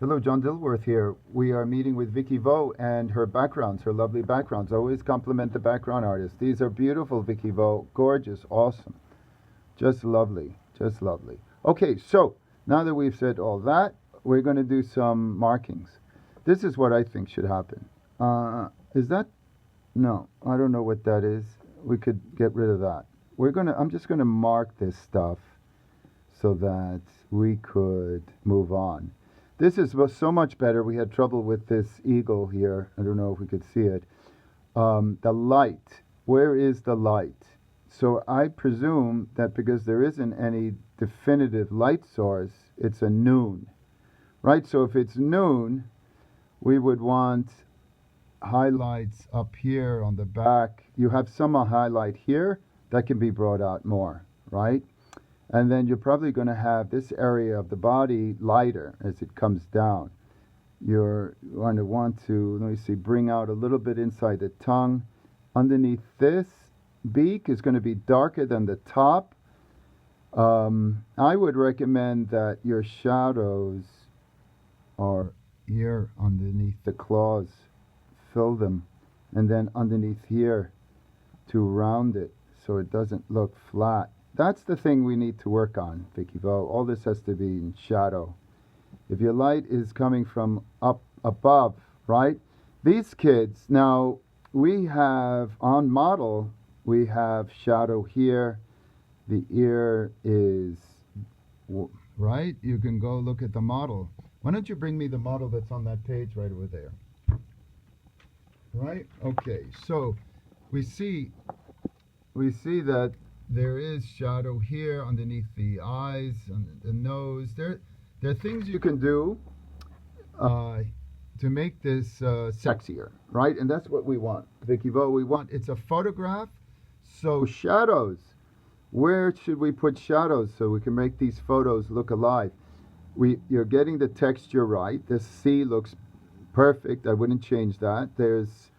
Hello, John Dilworth here. We are meeting with Vikki Vo and her backgrounds, her lovely backgrounds. Always compliment the background artists. These are beautiful, Vikki Vo. Gorgeous, awesome. Just lovely, just lovely. Okay, so now that we've said all that, we're going to do some markings. This is what I think should happen. Is that? No, I don't know what that is. We could get rid of that. I'm just going to mark this stuff so that we could move on. This is so much better. We had trouble with this eagle here. I don't know if we could see it. The light. Where is the light? So I presume that because there isn't any definitive light source, it's a noon. Right? So if it's noon, we would want highlights up here on the back. You have some highlight here that can be brought out more, right? And then you're probably going to have this area of the body lighter as it comes down. You're going to want to, let me see, bring out a little bit inside the tongue. Underneath this beak is going to be darker than the top. I would recommend that your shadows are here underneath the claws. Fill them. And then underneath here to round it so it doesn't look flat. That's the thing we need to work on, Vikki Vo. All this has to be in shadow. If your light is coming from up above, right? These kids, now we have on model, we have shadow here. The ear is, right? You can go look at the model. Why don't you bring me the model that's on that page right over there? Right? Okay, so we see that there is shadow here underneath the eyes and the nose. There are things you can do to make this sexier, right? And that's what we want, Vikki Vo. It's a photograph, so shadows. Where should we put shadows so we can make these photos look alive? You're getting the texture right. The sea looks perfect. I wouldn't change that. There's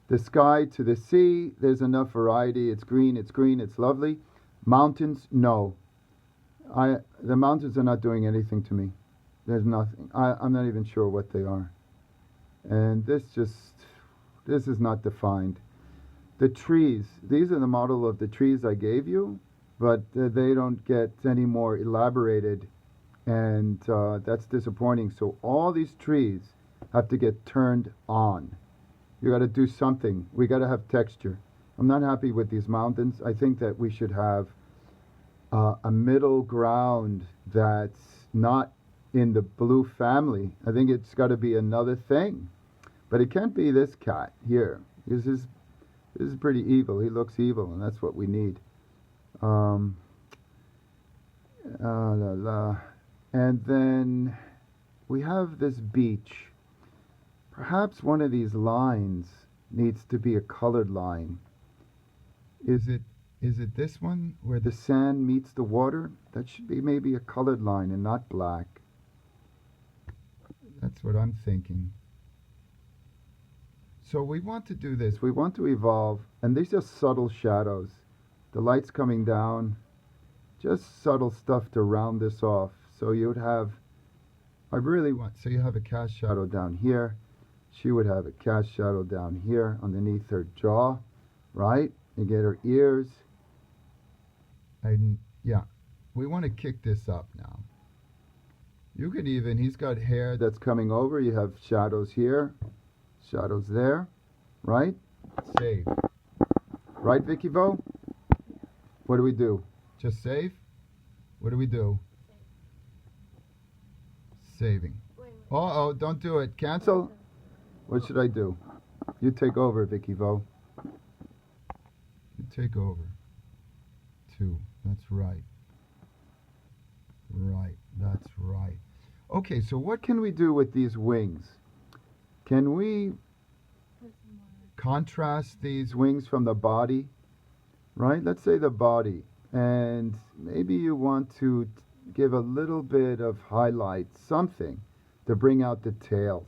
the sky to the sea, there's enough variety. It's green, it's lovely. Mountains, no. The mountains are not doing anything to me. There's nothing. I'm not even sure what they are. And this is not defined. The trees, these are the model of the trees I gave you, but they don't get any more elaborated, and that's disappointing. So all these trees have to get turned on. You got to do something. We got to have texture. I'm not happy with these mountains. I think that we should have a middle ground that's not in the blue family. I think it's got to be another thing. But it can't be this cat here. This is pretty evil. He looks evil, and that's what we need. And then we have this beach. Perhaps one of these lines needs to be a colored line. Is it this one where the sand meets the water? That should be maybe a colored line and not black. That's what I'm thinking. So we want to do this. We want to evolve, and these are subtle shadows. The light's coming down. Just subtle stuff to round this off. So you would have, so you have a cast shadow down here. She would have a cast shadow down here underneath her jaw, right? You get her ears. Yeah, we want to kick this up now. You could he's got hair that's coming over. You have shadows here, shadows there, right? Save. Right, Vikki Vo? What do we do? Just save? What do we do? Saving. Uh-oh, don't do it. Cancel? What should I do? You take over, Vikki Vo. You take over. 2. That's right. Right. That's right. Okay, so what can we do with these wings? Can we contrast these wings from the body? Right? Let's say the body. And maybe you want to give a little bit of highlight, something, to bring out the tails.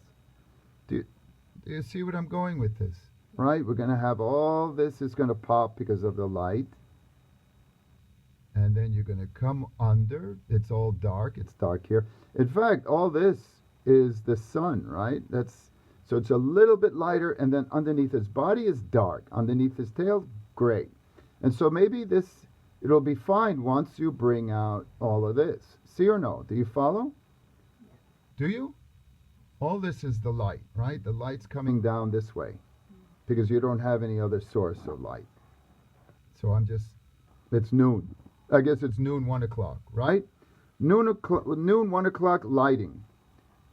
Do you see what I'm going with this? Right? We're going to have all this is going to pop because of the light. And then you're going to come under. It's all dark. It's dark here. In fact, all this is the sun, right? So it's a little bit lighter, and then underneath his body is dark. Underneath his tail, gray. And so maybe it'll be fine once you bring out all of this. See or no? Do you follow? Do you? All this is the light, right? The light's coming down this way because you don't have any other source of light. So it's noon. I guess it's noon, 1 o'clock, right? Noon, 1 o'clock, lighting.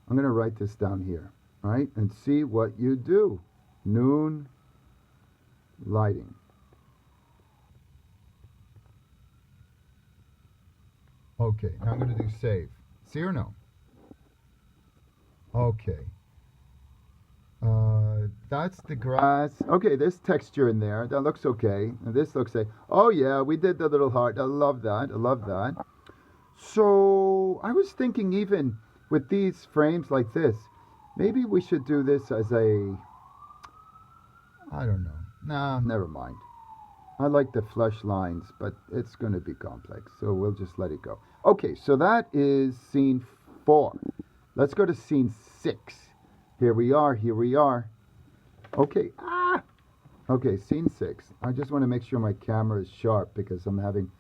I'm going to write this down here, right? And see what you do. Noon, lighting. Okay, now I'm going to do save. See or no? Okay. That's the grass. Okay, there's texture in there. That looks okay. And this looks like, oh yeah, we did the little heart. I love that. I love that. So I was thinking even with these frames like this, maybe we should do this as I don't know. Nah, never mind. I like the flesh lines, but it's going to be complex. So we'll just let it go. Okay, so that is scene 4. Let's go to scene 6. Here we are. Okay. Okay, scene 6. I just want to make sure my camera is sharp because I'm having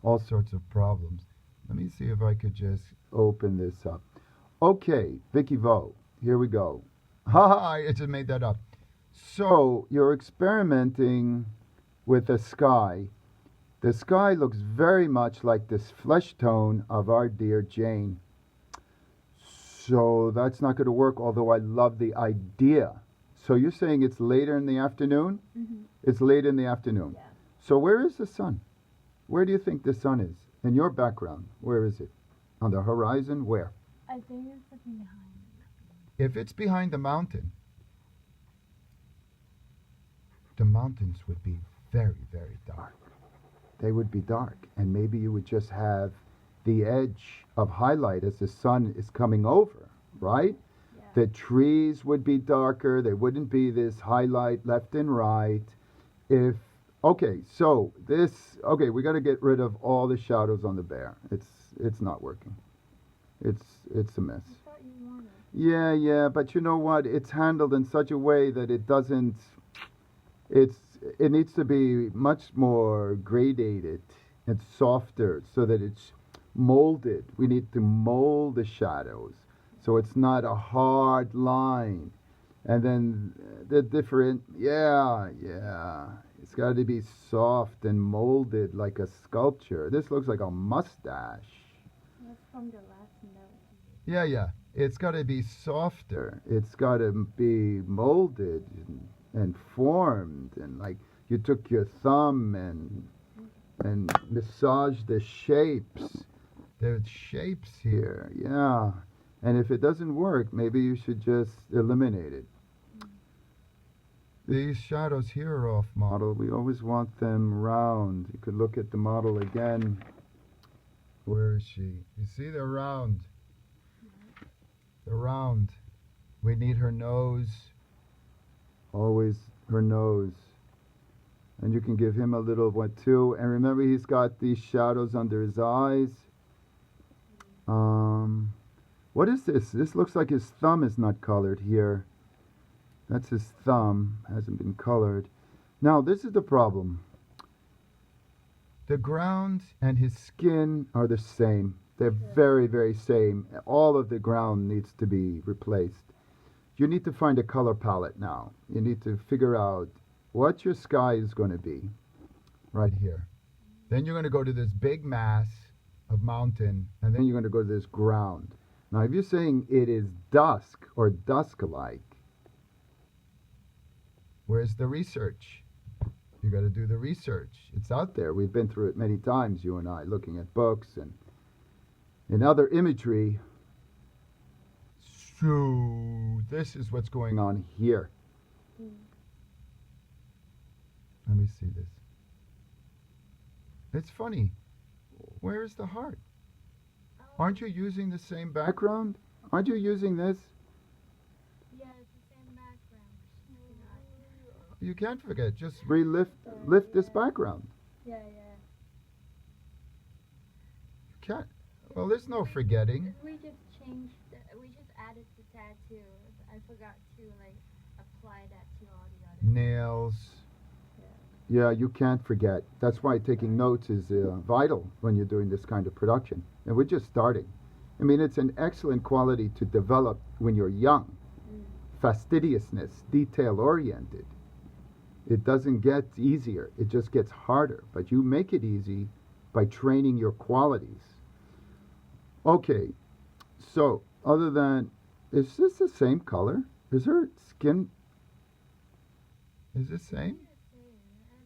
all sorts of problems. Let me see if I could just open this up. Okay, Vikki Vo. Here we go. I just made that up. So you're experimenting with the sky. The sky looks very much like this flesh tone of our dear Jane. So that's not going to work, although I love the idea. So you're saying it's later in the afternoon? Mm-hmm. It's late in the afternoon. Yeah. So where is the sun? Where do you think the sun is? In your background, where is it? On the horizon? Where? I think it's behind. If it's behind the mountain, the mountains would be very, very dark. They would be dark. And maybe you would just have the edge of highlight as the sun is coming over, right? Yeah. The trees would be darker. There wouldn't be this highlight left and right. Okay, we got to get rid of all the shadows on the bear. It's not working. It's a mess. I thought you wanted. Yeah, but you know what? It's handled in such a way that it doesn't. It needs to be much more gradated and softer so that it's molded. We need to mold the shadows so it's not a hard line. And then the different, it's got to be soft and molded like a sculpture. This looks like a mustache. That's from the last note. Yeah. It's got to be softer. It's got to be molded and formed, and like you took your thumb and massaged the shapes. There's shapes here, yeah. And if it doesn't work, maybe you should just eliminate it. These shadows here are off model. We always want them round. You could look at the model again. Where is she? You see, they're round. They're round. We need her nose. Always her nose. And you can give him a little one too. And remember, he's got these shadows under his eyes. What is this? This looks like his thumb is not colored here. That's his thumb. Hasn't been colored. Now, this is the problem. The ground and his skin are the same. They're very, very same. All of the ground needs to be replaced. You need to find a color palette now. You need to figure out what your sky is going to be right here. Then you're going to go to this big mass of mountain, and then you're going to go to this ground. Now, if you're saying it is dusk or dusk-like, where's the research? You got to do the research. It's out there. We've been through it many times, you and I, looking at books and in other imagery. So this is what's going on here. Let me see this. It's funny. Where is the heart? Aren't you using the same background? Aren't you using this? Yeah, it's the same background. You can't forget. Just lift this background. Yeah. You can't. Well, there's no forgetting. We just added the tattoo. I forgot to like apply that to all the other. Nails. Yeah, you can't forget. That's why taking notes is vital when you're doing this kind of production. And we're just starting. I mean, it's an excellent quality to develop when you're young. Fastidiousness, detail oriented. It doesn't get easier, it just gets harder. But you make it easy by training your qualities. Okay, so other than, is this the same color? Is her skin, is the same?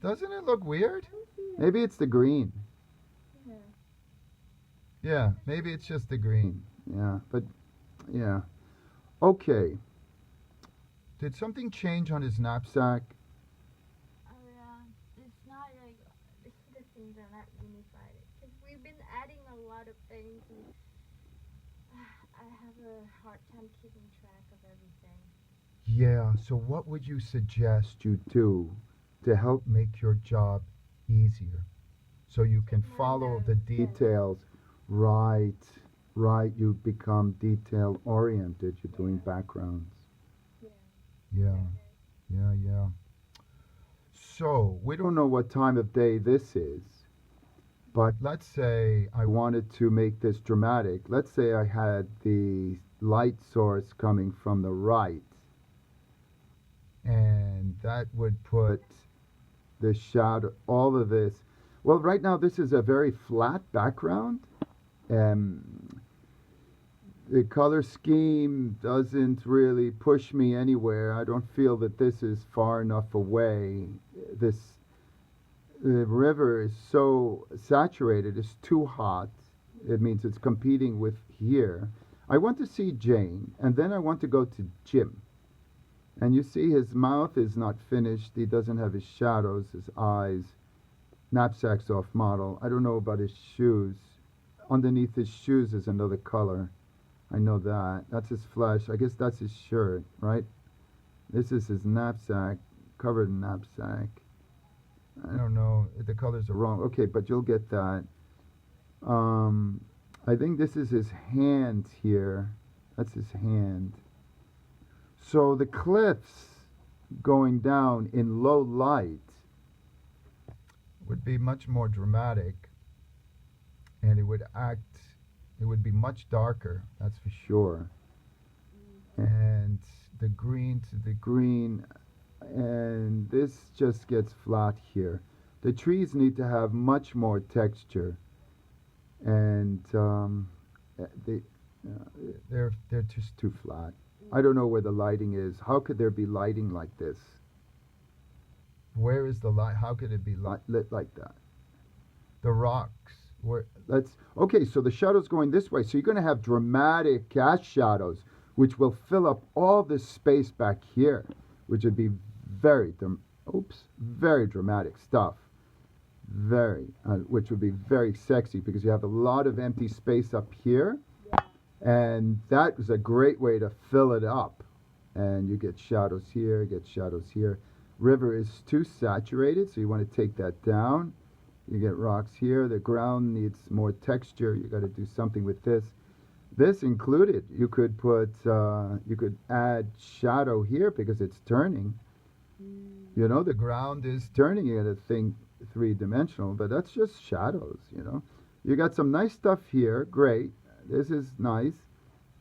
Doesn't it look weird? Maybe it's the green. Yeah, maybe it's just the green. Yeah, but yeah. Okay. Did something change on his knapsack? Oh yeah, it's not like the things are not unified. Because we've been adding a lot of things, and I have a hard time keeping track of everything. Yeah, so what would you suggest you do to help make your job easier? So you can follow the details. Right, right. You become detail oriented. You're doing backgrounds. Yeah, yeah. So we don't know what time of day this is, but let's say I wanted to make this dramatic. Let's say I had the light source coming from the right, and that would put the shadow, all of this. Well, right now this is a very flat background. The color scheme doesn't really push me anywhere. I don't feel that this is far enough away. The river is so saturated, it's too hot. It means it's competing with here. I want to see Jane, and then I want to go to Jim. And you see his mouth is not finished. He doesn't have his shadows, his eyes. Knapsack's off model. I don't know about his shoes. Underneath his shoes is another color. I know that. That's his flesh. I guess that's his shirt, right? This is his knapsack, covered knapsack. I don't know. The colors are wrong. Okay, but you'll get that. I think this is his hand here. That's his hand. So the cliffs going down in low light would be much more dramatic, and it would be much darker, that's for sure. And the green to the green, and this just gets flat here. The trees need to have much more texture, and they're just too flat. I don't know where the lighting is. How could there be lighting like this? Where is the light? How could it be lit like that? The rocks. Okay, so the shadow's going this way. So you're going to have dramatic cast shadows, which will fill up all this space back here, which would be very dramatic stuff. Which would be very sexy because you have a lot of empty space up here. And that is a great way to fill it up. And you get shadows here, River is too saturated, so you want to take that down. You get rocks here. The ground needs more texture. You got to do something with this. This included, you could add shadow here because it's turning. You know, the ground is turning. You got to think three-dimensional, but that's just shadows, you know. You got some nice stuff here. Great. This is nice.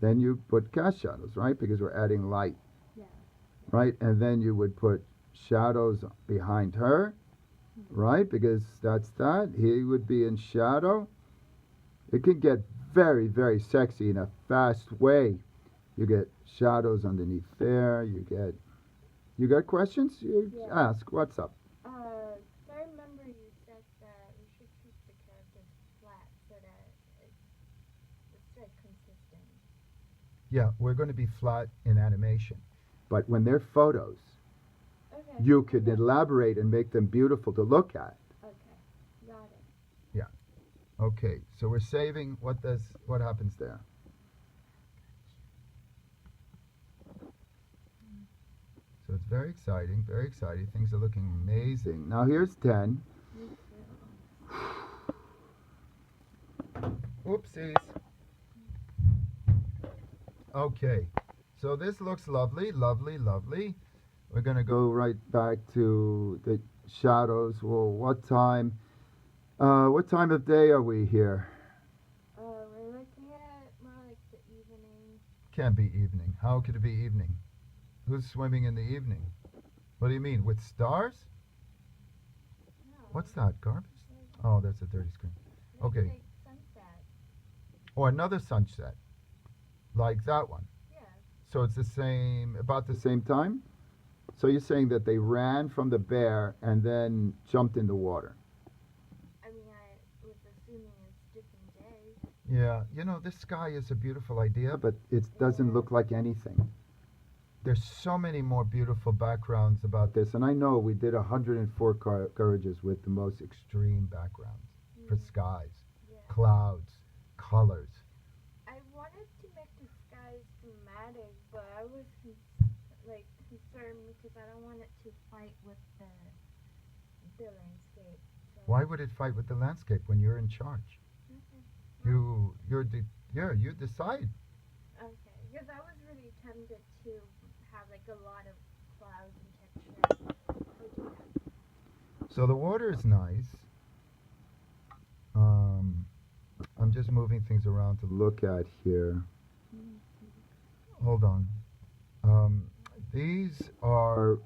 Then you put cast shadows, right? Because we're adding light. Yeah. Right? And then you would put shadows behind her, right? Because that's that. He would be in shadow. It can get very, very sexy in a fast way. You get shadows underneath there. You got questions? You ask. What's up? I remember you said that we should keep the characters flat so that it's like consistent. Yeah, we're going to be flat in animation. But when they're photos, you could elaborate and make them beautiful to look at. Okay, got it. Yeah. Okay, so we're saving. What happens there? So it's very exciting, very exciting. Things are looking amazing. Now here's 10. Oopsies. Okay, so this looks lovely, lovely, lovely. We're going to go right back to the shadows. Well, what time of day are we here? We're looking at more like the evening. Can't be evening. How could it be evening? Who's swimming in the evening? What do you mean, with stars? No. What's that, garbage? Oh, that's a dirty screen. Maybe Okay. like sunset. Or another sunset, like that one. Yeah. So it's the same, about the same time? So you're saying that they ran from the bear and then jumped in the water? I mean, I was assuming it's different days. Yeah, you know, this sky is a beautiful idea, but it doesn't look like anything. There's so many more beautiful backgrounds about this, and I know we did 104 garages with the most extreme backgrounds for skies, Yeah. clouds, colors. I wanted to make the skies dramatic, but I was concerned because I don't want it to fight with the landscape. So. Why would it fight with the landscape when you're in charge? Okay. You decide. Okay, because I was really tempted to have like a lot of clouds and texture. So the water is nice. I'm just moving things around to look at here. Hold on. These are,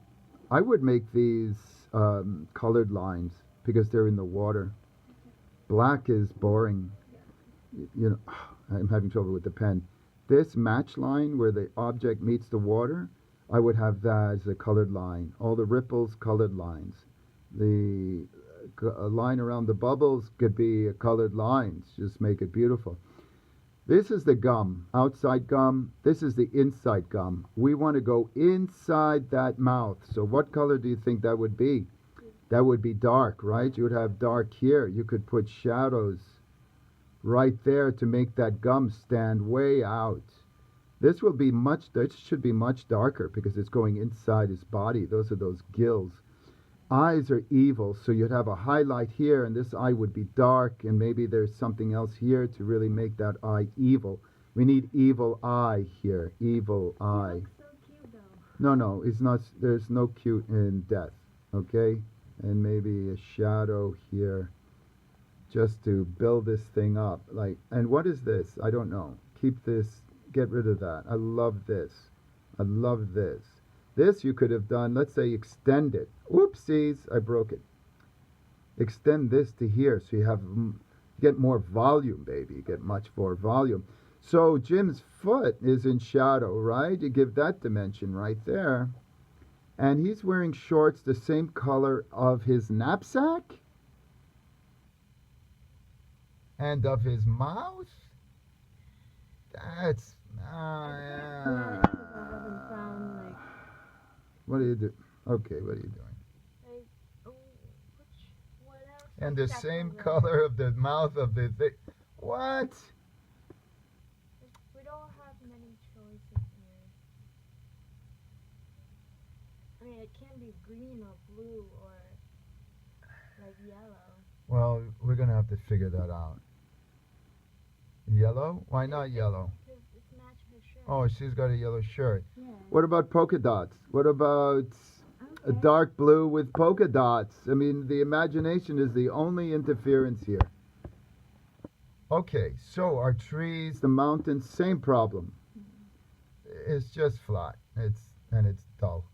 I would make these colored lines because they're in the water. Black is boring. You know, I'm having trouble with the pen. This match line where the object meets the water, I would have that as a colored line. All the ripples, colored lines. The line around the bubbles could be colored lines. Just make it beautiful. This is the gum, outside gum. This is the inside gum. We want to go inside that mouth. So what color do you think that would be? That would be dark, right? You would have dark here. You could put shadows right there to make that gum stand way out. This should be much darker because it's going inside his body. Those are those gills. Eyes are evil, so you'd have a highlight here, and this eye would be dark, and maybe there's something else here to really make that eye evil. We need evil eye here, evil eye. He looks so cute though. No, it's not. There's no cute in death, okay? And maybe a shadow here, just to build this thing up. And what is this? I don't know. Keep this. Get rid of that. I love this. I love this. This you could have done, let's say, extend it. Whoopsies, I broke it. Extend this to here so you get more volume, baby. You get much more volume. So Jim's foot is in shadow, right? You give that dimension right there. And he's wearing shorts the same color of his knapsack and of his mouth. That's... What are you doing? Okay, what are you doing? What else? And the same color of the mouth of the thing. What? We don't have many choices here. I mean, it can be green or blue or like yellow. Well, we're going to have to figure that out. Yellow? Why not yellow? Because it's matched her shirt. Oh, she's got a yellow shirt. Yeah. What about polka dots? What about a dark blue with polka dots? I mean, the imagination is the only interference here. Okay, so our trees, the mountains, same problem. It's just flat. It's dull.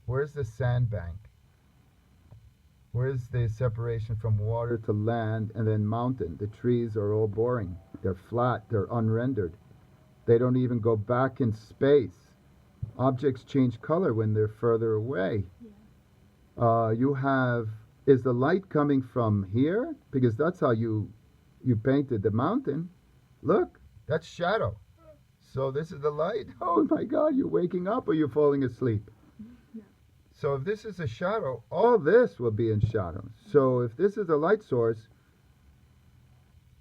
Where's the sandbank? Where's the separation from water to land and then mountain? The trees are all boring. They're flat. They're unrendered. They don't even go back in space. Objects change color when they're further away. Yeah. Is the light coming from here? Because that's how you painted the mountain. Look, that's shadow. So this is the light. Oh my God, you're waking up or you're falling asleep? No. So if this is a shadow, all this will be in shadow. So if this is a light source,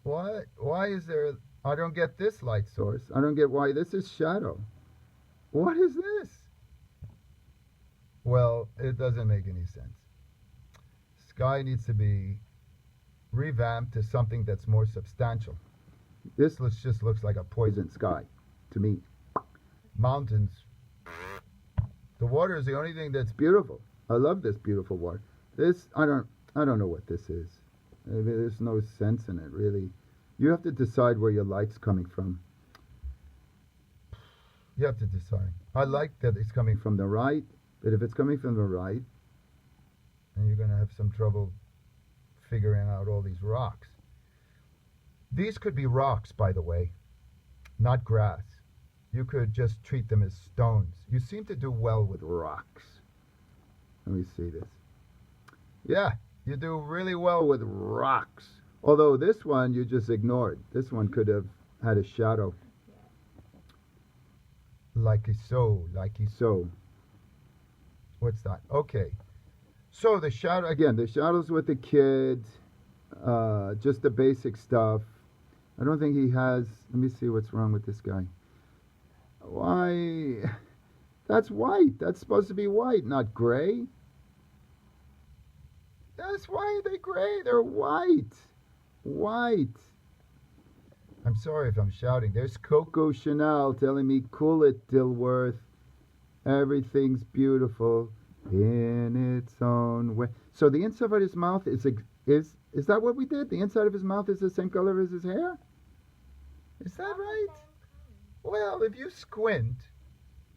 why is there... I don't get this light source. I don't get why this is shadow. What is this? Well, it doesn't make any sense. Sky needs to be revamped to something that's more substantial. This just looks like a poison sky to me. mountains. The water is the only thing that's beautiful. I love this beautiful water. This, I don't know what this is. There's no sense in it, really. You have to decide where your light's coming from. You have to decide. I like that it's coming from the right, but if it's coming from the right, then you're going to have some trouble figuring out all these rocks. These could be rocks, by the way, not grass. You could just treat them as stones. You seem to do well with rocks. Let me see this. Yeah, you do really well with rocks. Although this one you just ignored. This one could have had a shadow. Like so. What's that? Okay. So the shadow, again, the shadows with the kid, just the basic stuff. I don't think he has, let me see what's wrong with this guy. Why? That's white. That's supposed to be white, not gray. That's why are they gray? They're white. White. I'm sorry if I'm shouting. There's Coco Chanel telling me, cool it, Dilworth. Everything's beautiful in its own way. So the inside of his mouth is that what we did? The inside of his mouth is the same color as his hair? Is that right? Well, if you squint,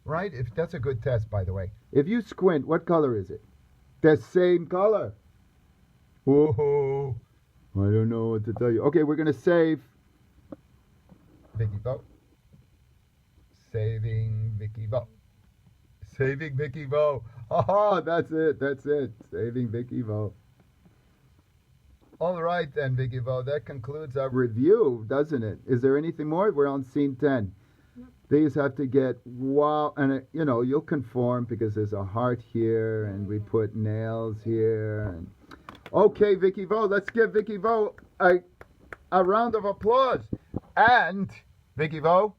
right? If that's a good test, by the way. If you squint, what color is it? The same color. Whoa. I don't know what to tell you. Okay, we're going to save Vikki Vo. Saving Vikki Vo. Saving Vikki Vo. Oh, that's it. Saving Vikki Vo. All right then, Vikki Vo. That concludes our review, doesn't it? Is there anything more? We're on scene 10. Yep. These have to get, wow, and you'll conform because there's a heart here, and we put nails here. And okay, Vikki Vo, let's give Vikki Vo a round of applause. And, Vikki Vo,